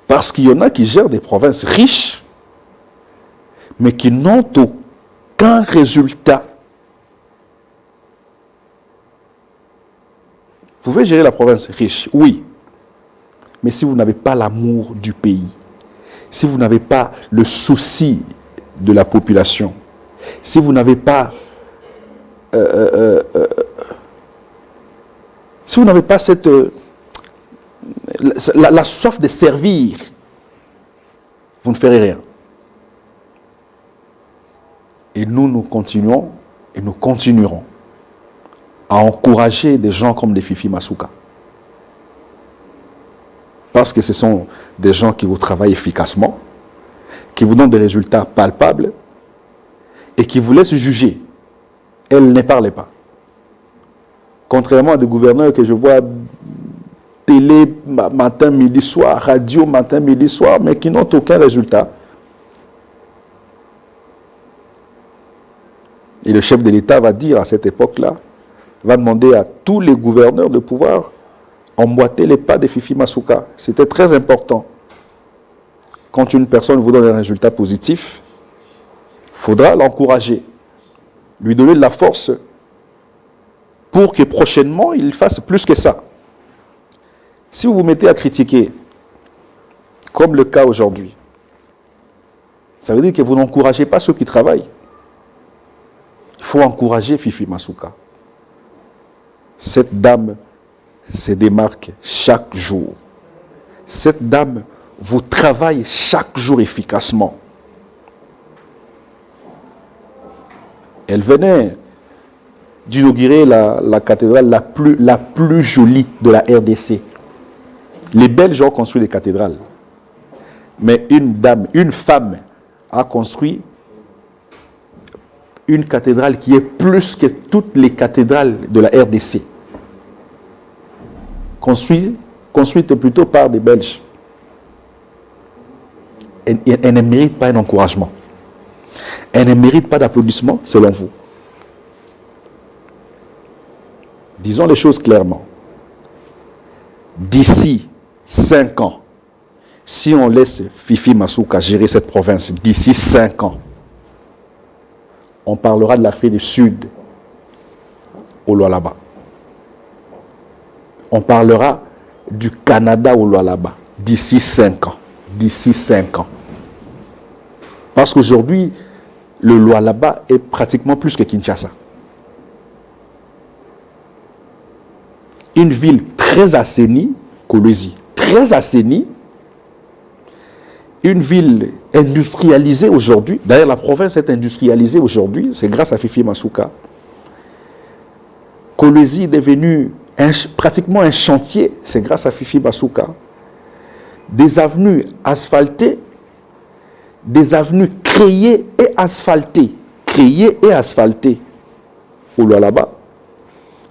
Parce qu'il y en a qui gèrent des provinces riches, mais qui n'ont aucun résultat. Vous pouvez gérer la province riche, oui. Mais si vous n'avez pas l'amour du pays, si vous n'avez pas le souci de la population, si vous n'avez pas si vous n'avez pas cette la soif de servir, vous ne ferez rien. Et nous continuons et nous continuerons à encourager des gens comme des Fifi Masuka. Parce que ce sont des gens qui vous travaillent efficacement, qui vous donnent des résultats palpables et qui vous laissent juger. Elle ne parlait pas. Contrairement à des gouverneurs que je vois télé matin, midi, soir, radio matin, midi, soir, mais qui n'ont aucun résultat. Et le chef de l'État va dire à cette époque-là, va demander à tous les gouverneurs de pouvoir emboîter les pas de Fifi Masuka. C'était très important. Quand une personne vous donne un résultat positif, il faudra l'encourager, lui donner de la force pour que prochainement, il fasse plus que ça. Si vous vous mettez à critiquer, comme le cas aujourd'hui, ça veut dire que vous n'encouragez pas ceux qui travaillent. Il faut encourager Fifi Masuka. Cette dame se démarque chaque jour. Cette dame vous travaille chaque jour efficacement. Elle venait d'inaugurer la cathédrale la plus jolie de la RDC. Les Belges ont construit des cathédrales. Mais une femme a construit une cathédrale qui est plus que toutes les cathédrales de la RDC. Construite plutôt par des Belges. Elle ne mérite pas un encouragement. Elle ne mérite pas d'applaudissements, selon vous. Disons les choses clairement. D'ici 5 ans, si on laisse Fifi Masuka gérer cette province, d'ici 5 ans, on parlera de l'Afrique du Sud au Lualaba. On parlera du Canada au Lualaba. d'ici 5 ans. D'ici 5 ans. Parce qu'aujourd'hui, le Lualaba est pratiquement plus que Kinshasa. Une ville très assainie, Kolwezi, très assainie, une ville industrialisée aujourd'hui. D'ailleurs, la province est industrialisée aujourd'hui, c'est grâce à Fifi Masuka. Kolwezi est devenu pratiquement un chantier, c'est grâce à Fifi Masuka. Des avenues asphaltées, des avenues créées et asphaltées au Lualaba,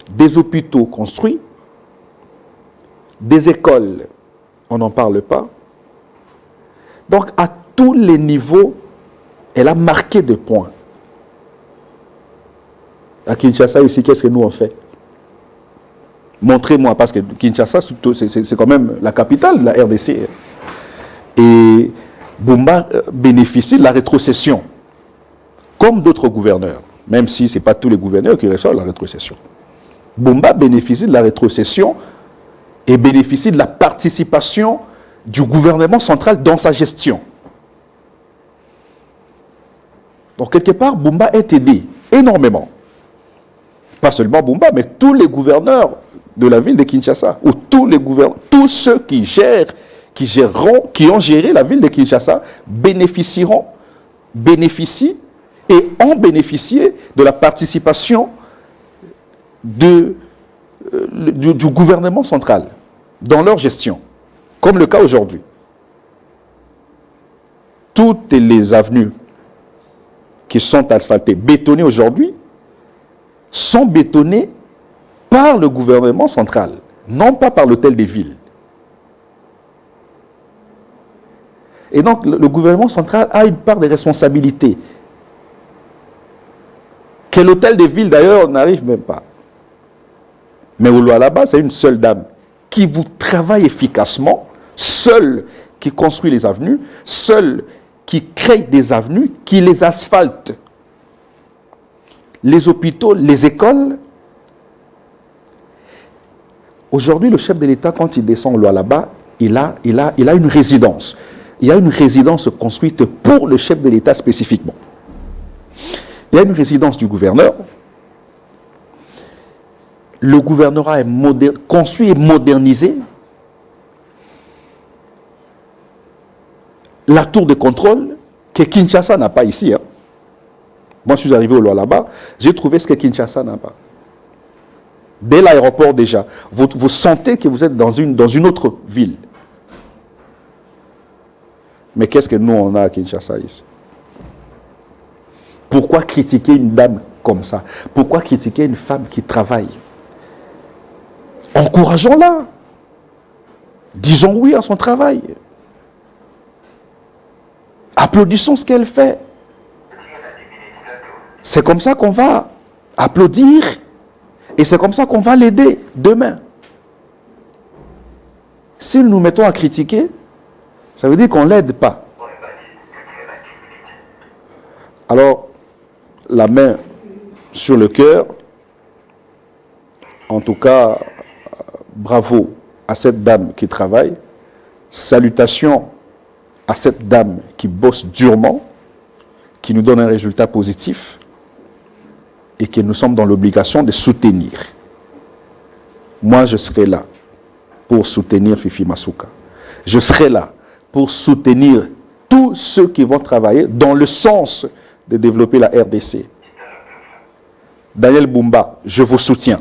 des hôpitaux construits, des écoles, on n'en parle pas. Donc, à tous les niveaux, elle a marqué des points. À Kinshasa, ici, qu'est-ce que nous on fait? Montrez-moi, parce que Kinshasa, c'est quand même la capitale de la RDC. Et Bumba bénéficie de la rétrocession, comme d'autres gouverneurs, même si ce n'est pas tous les gouverneurs qui reçoivent la rétrocession. Bumba bénéficie de la rétrocession et bénéficie de la participation du gouvernement central dans sa gestion. Donc, quelque part, Bumba est aidé énormément. Pas seulement Bumba, mais tous les gouverneurs de la ville de Kinshasa, ou tous ceux qui ont géré la ville de Kinshasa, bénéficient et ont bénéficié de la participation du gouvernement central dans leur gestion, comme le cas aujourd'hui. Toutes les avenues qui sont asphaltées, bétonnées aujourd'hui, sont bétonnées par le gouvernement central, non pas par l'hôtel des villes. Et donc, le gouvernement central a une part de responsabilité que l'hôtel des villes, d'ailleurs, n'arrive même pas. Mais au Lualaba, c'est une seule dame qui vous travaille efficacement, seule qui construit les avenues, seule qui crée des avenues, qui les asphalte. Les hôpitaux, les écoles. Aujourd'hui, le chef de l'État, quand il descend au Lualaba, il a une résidence. Il y a une résidence construite pour le chef de l'État spécifiquement. Il y a une résidence du gouverneur. Le gouvernorat est construit et modernisé. La tour de contrôle que Kinshasa n'a pas ici. Moi, je suis arrivé au Lualaba, j'ai trouvé ce que Kinshasa n'a pas. Dès l'aéroport déjà, vous sentez que vous êtes dans une autre ville. Mais qu'est-ce que nous, on a à Kinshasa ici? Pourquoi critiquer une dame comme ça? Pourquoi critiquer une femme qui travaille? Encourageons-la. Disons oui à son travail. Applaudissons ce qu'elle fait. C'est comme ça qu'on va applaudir et c'est comme ça qu'on va l'aider demain. Si nous nous mettons à critiquer, ça veut dire qu'on ne l'aide pas. Alors, la main sur le cœur, en tout cas, bravo à cette dame qui travaille, salutations à cette dame qui bosse durement, qui nous donne un résultat positif et que nous sommes dans l'obligation de soutenir. Moi, je serai là pour soutenir Fifi Masuka. Je serai là pour soutenir tous ceux qui vont travailler dans le sens de développer la RDC. Daniel Bumba, je vous soutiens.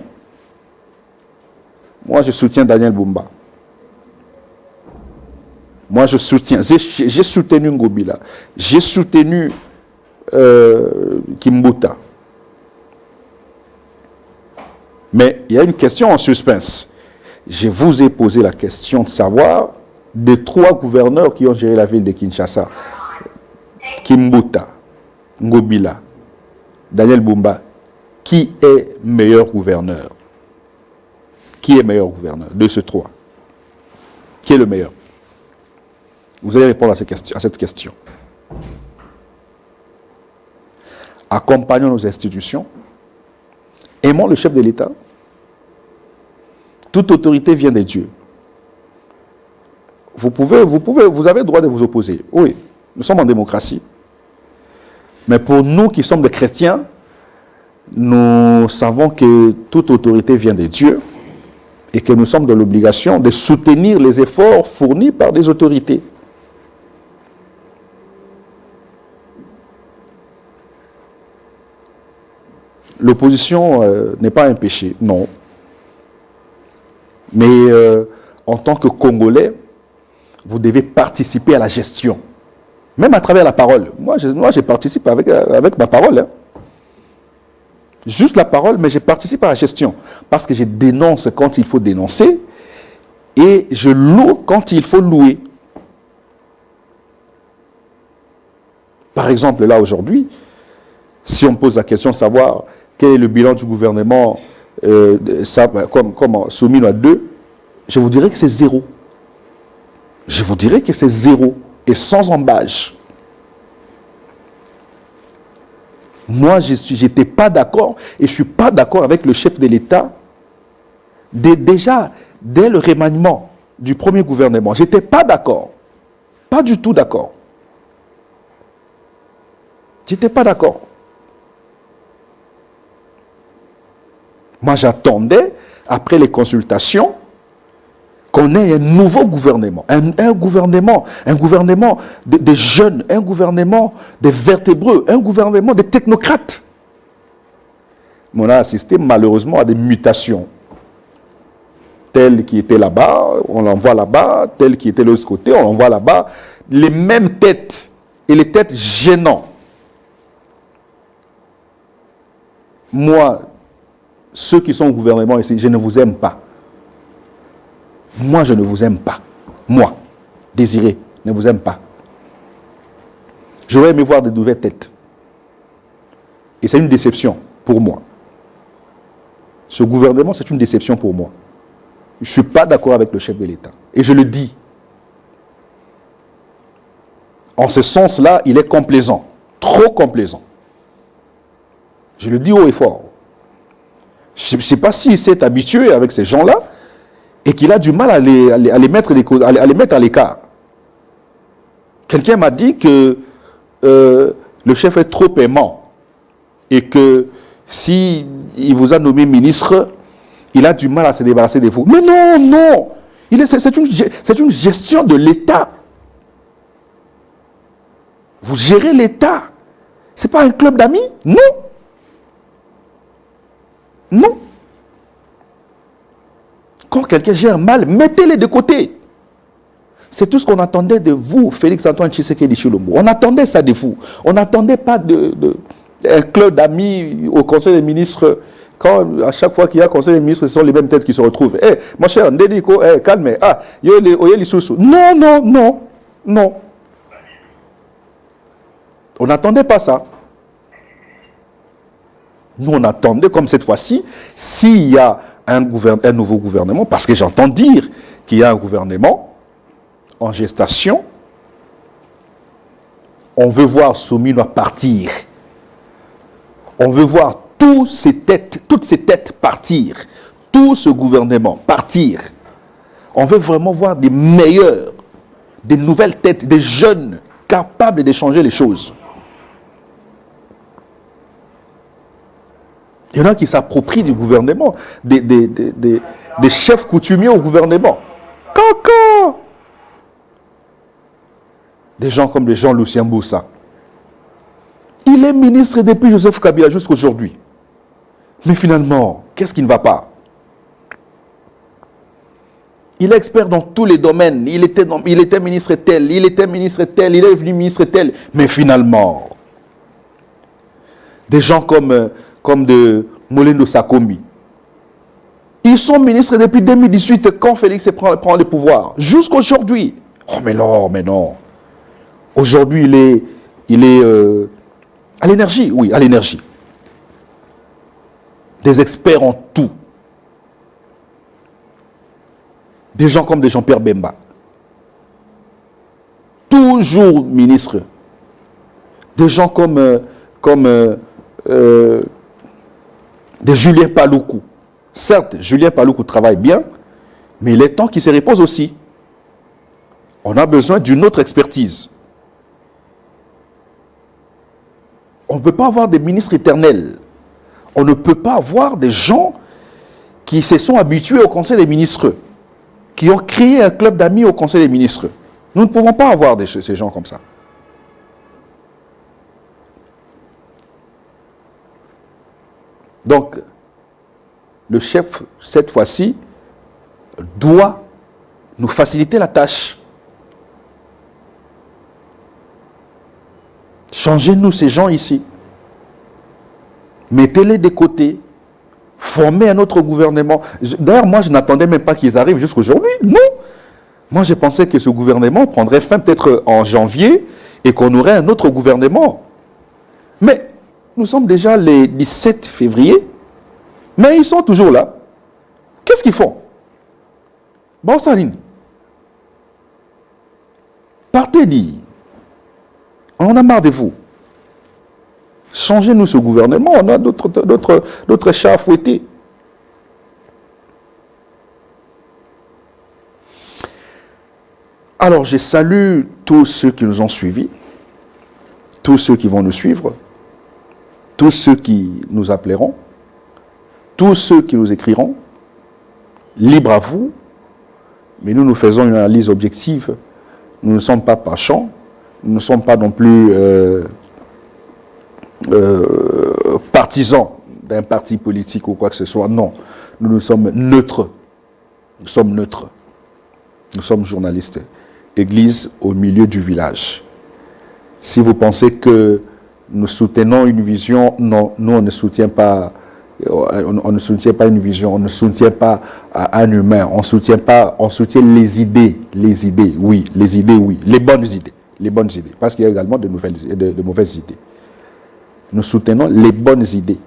Moi, je soutiens Daniel Bumba. Moi, je soutiens. J'ai soutenu Ngobila. J'ai soutenu Kimbuta. Mais il y a une question en suspense. Je vous ai posé la question de savoir des 3 gouverneurs qui ont géré la ville de Kinshasa. Kimbuta, Ngobila, Daniel Bumba. Qui est meilleur gouverneur? Qui est meilleur gouverneur de ces 3? Qui est le meilleur? Vous allez répondre à cette question. Accompagnons nos institutions. Aimons le chef de l'État. Toute autorité vient de Dieu. vous avez le droit de vous opposer. Oui, nous sommes en démocratie. Mais pour nous qui sommes des chrétiens, nous savons que toute autorité vient de Dieu et que nous sommes dans l'obligation de soutenir les efforts fournis par des autorités. L'opposition n'est pas un péché, non. Mais en tant que Congolais, vous devez participer à la gestion. Même à travers la parole. Moi, je participe avec ma parole. Hein. Juste la parole, mais je participe à la gestion. Parce que je dénonce quand il faut dénoncer et je loue quand il faut louer. Par exemple, là, aujourd'hui, si on me pose la question de savoir quel est le bilan du gouvernement comme soumis à 2, je vous dirais que c'est 0. Je vous dirais que c'est 0 et sans embâche. Moi, je n'étais pas d'accord et je ne suis pas d'accord avec le chef de l'État. Déjà, dès le remaniement du premier gouvernement, je n'étais pas d'accord. Pas du tout d'accord. Je n'étais pas d'accord. Moi, j'attendais, après les consultations, qu'on ait un nouveau gouvernement. Un gouvernement de jeunes, un gouvernement de vertébreux, un gouvernement de technocrates. Mais on a assisté malheureusement à des mutations. Tel qui était là-bas, on l'envoie là-bas. Tel qui était de l'autre côté, on l'envoie là-bas. Les mêmes têtes, et les têtes gênantes. Moi, ceux qui sont au gouvernement ici, je ne vous aime pas. Moi, je ne vous aime pas. Moi, Désiré, ne vous aime pas. J'aurais aimé voir de nouvelles têtes. Et c'est une déception pour moi. Ce gouvernement, c'est une déception pour moi. Je ne suis pas d'accord avec le chef de l'État. Et je le dis. En ce sens-là, il est complaisant. Trop complaisant. Je le dis haut et fort. Je ne sais pas s'il s'est habitué avec ces gens-là et qu'il a du mal à les mettre à l'écart. Quelqu'un m'a dit que le chef est trop aimant et que si il vous a nommé ministre, il a du mal à se débarrasser de vous. Mais non, non. C'est une gestion de l'État. Vous gérez l'État. Ce n'est pas un club d'amis? Non. Non. Quand quelqu'un gère mal, mettez-les de côté. C'est tout ce qu'on attendait de vous, Félix-Antoine Tshisekedi Tshilombo. On attendait ça de vous. On n'attendait pas un club d'amis au Conseil des ministres. Quand à chaque fois qu'il y a un Conseil des ministres, ce sont les mêmes têtes qui se retrouvent. Eh, mon cher, Ndediko, calme. Ah, non, non, non, non. On n'attendait pas ça. Nous, on attendait, comme cette fois-ci, s'il y a un nouveau gouvernement, parce que j'entends dire qu'il y a un gouvernement en gestation, on veut voir Somino partir. On veut voir toutes ces têtes partir. Tout ce gouvernement partir. On veut vraiment voir des meilleurs, des nouvelles têtes, des jeunes capables de changer les choses. Il y en a qui s'approprient du gouvernement, des chefs coutumiers au gouvernement. Coco! Des gens comme les Jean-Lucien Boussa. Il est ministre depuis Joseph Kabila jusqu'à aujourd'hui. Mais finalement, qu'est-ce qui ne va pas? Il est expert dans tous les domaines. Il était ministre tel, il était ministre tel, il est devenu ministre tel. Mais finalement, des gens comme de Molendo Sakombi. Ils sont ministres depuis 2018 quand Félix prend le pouvoir. Jusqu'à aujourd'hui. Oh mais non, mais non. Aujourd'hui, il est à l'énergie, oui, à l'énergie. Des experts en tout. Des gens comme des Jean-Pierre Bemba. Toujours ministre. Des gens comme de Julien Paluku. Certes, Julien Paluku travaille bien, mais il est temps qu'il se repose aussi. On a besoin d'une autre expertise. On ne peut pas avoir des ministres éternels. On ne peut pas avoir des gens qui se sont habitués au Conseil des ministres, qui ont créé un club d'amis au Conseil des ministres. Nous ne pouvons pas avoir ces gens comme ça. Donc, le chef, cette fois-ci, doit nous faciliter la tâche. Changez-nous ces gens ici. Mettez-les de côté. Formez un autre gouvernement. D'ailleurs, moi, je n'attendais même pas qu'ils arrivent jusqu'aujourd'hui. Non. Moi, je pensais que ce gouvernement prendrait fin peut-être en janvier et qu'on aurait un autre gouvernement. Mais nous sommes déjà le 17 février, mais ils sont toujours là. Qu'est-ce qu'ils font? Borsaline. Partez dit. On a marre de vous. Changez-nous ce gouvernement, on a d'autres chats à fouetter. Alors, je salue tous ceux qui nous ont suivis, tous ceux qui vont nous suivre, tous ceux qui nous appelleront, tous ceux qui nous écriront. Libre à vous, mais nous faisons une analyse objective. Nous ne sommes pas parchants, nous ne sommes pas non plus partisans d'un parti politique ou quoi que ce soit. Non, nous sommes neutres. Nous sommes neutres. Nous sommes journalistes. Église au milieu du village. Si vous pensez que nous soutenons une vision, non, nous on ne soutient pas. On ne soutient pas une vision, on ne soutient pas un humain, on soutient les idées, oui, les bonnes idées, parce qu'il y a également de mauvaises idées. Nous soutenons les bonnes idées.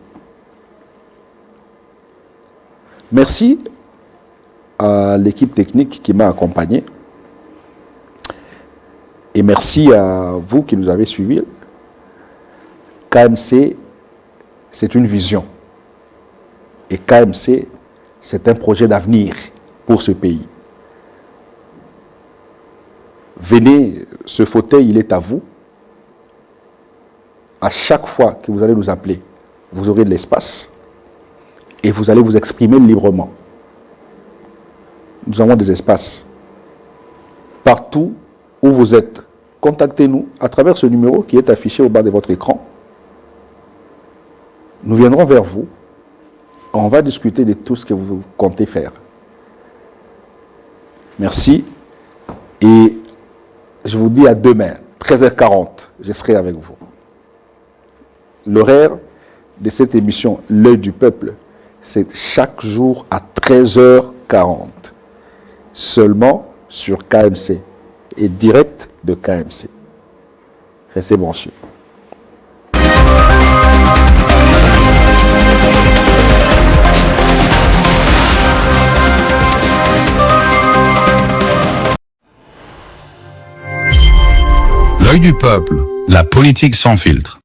Merci à l'équipe technique qui m'a accompagné. Et merci à vous qui nous avez suivis. KMC, c'est une vision. Et KMC, c'est un projet d'avenir pour ce pays. Venez, ce fauteuil, il est à vous. À chaque fois que vous allez nous appeler, vous aurez de l'espace et vous allez vous exprimer librement. Nous avons des espaces. Partout où vous êtes, contactez-nous à travers ce numéro qui est affiché au bas de votre écran. Nous viendrons vers vous. On va discuter de tout ce que vous comptez faire. Merci. Et je vous dis à demain, 13h40, je serai avec vous. L'horaire de cette émission, L'œil du peuple, c'est chaque jour à 13h40. Seulement sur KMC et direct de KMC. Restez branchés. L'œil du peuple, la politique sans filtre.